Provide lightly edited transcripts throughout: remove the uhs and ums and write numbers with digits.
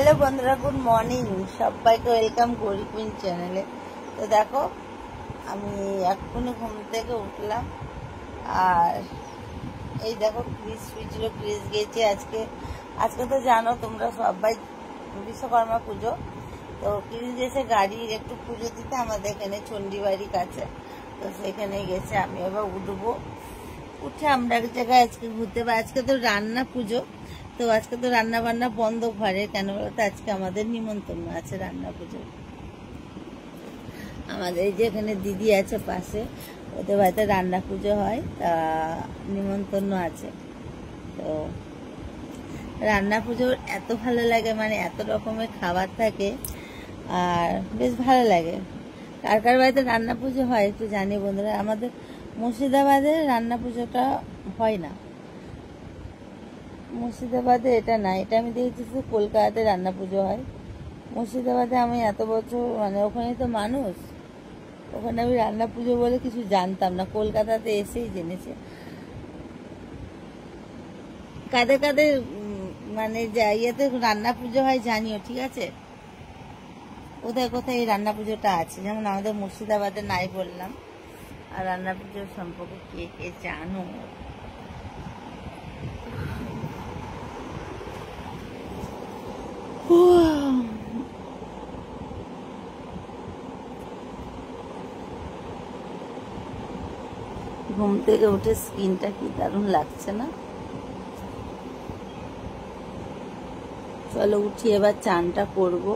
Hello বন্ধুরা, good morning. সবাইকে welcome Gauri queen চ্যানেলে। তো দেখো, আমি এক্ষুনি ঘুম থেকে উঠলাম আর এই দেখো ক্রিস ছিল, ক্রিস গেছে আজকে। আজকে তো জানো তোমরা সবাই বিশ্বকর্মা পুজো, তো ক্রিস গেছে গাড়ির একটু পুজো দিতে আমাদের এখানে চণ্ডীবাড়ির কাছে। তো সেখানে গেছে, আমি এবার উঠবো। উঠে আমরা এক জায়গায় আজকে ঘুরতে পারি। আজকে তো রান্না পুজো, তো আজকে তো রান্না বান্না বন্ধ ঘরে। কেন বলতো, আজকে আমাদের নিমন্ত্রণ আছে রান্না পুজো। আমাদের এই যে এখানে দিদি আছে পাশে, ওদের বাড়িতে রান্না পুজো হয়, তা নিমন্ত্রণ আছে। তো রান্না পুজো এত ভালো লাগে, মানে এত রকমের খাবার থাকে আর বেশ ভালো লাগে। কার কার বাড়িতে রান্না পুজো হয় একটু জানি বন্ধুরা। আমাদের মুর্শিদাবাদে রান্না পুজোটা হয় না, মুর্শিদাবাদে এটা না, এটা আমি দেখেছি শুধু কলকাতাতে রান্না পুজো হয়। মুর্শিদাবাদে আমি এত বছর, মানে ওখানে তো মানুষ, ওখানে আমি রান্না পুজো বলে কিছু জানতাম না, কলকাতাতে এসেই জেনেছি। কাদের কাদের মানে ইয়েতে রান্না পুজো হয় জানিও, ঠিক আছে? কোথায় কোথায় এই রান্না পুজোটা আছে, যেমন আমাদের মুর্শিদাবাদে নাই বললাম। আর রান্না পুজোর সম্পর্কে কে কে জানো? ঘুম থেকে উঠে স্কিনটা কি দারুণ লাগছে না? চলো উঠি, এবার চানটা করব।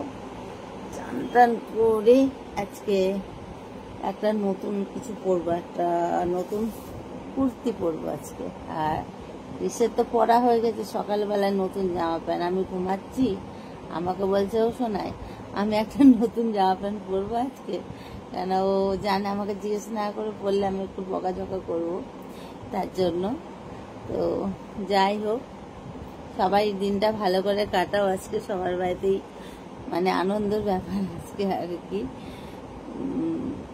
চান টান করে আজকে একটা নতুন কিছু পরবো, একটা নতুন কুর্তি পরবো আজকে। আর রিসের তো পরা হয়ে গেছে, সকালবেলায় নতুন জামা প্যান্ট। আমি ঘুমাচ্ছি, আমাকে বলছে ও শোনায় আমি একটা নতুন জামা প্যান্ট পরবো আজকে। কেন ও জানে আমাকে জিজ্ঞেস না করে পরলে আমি একটু বকাঝকা করবো, তার জন্য। তো যাই হোক, সবাই দিনটা ভালো করে কাটাও। আজকে সবার বাড়িতেই মানে আনন্দের ব্যাপার আজকে আর কি।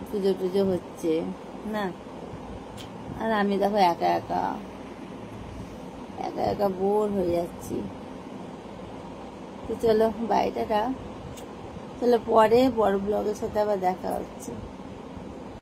পুজো টুজো হচ্ছে না, আর আমি দেখো একা একা একা একা বোর হয়ে যাচ্ছি। তো চলো বাইরেটা, চলো পরে বড় ব্লগের সাথে আবার দেখা হচ্ছে।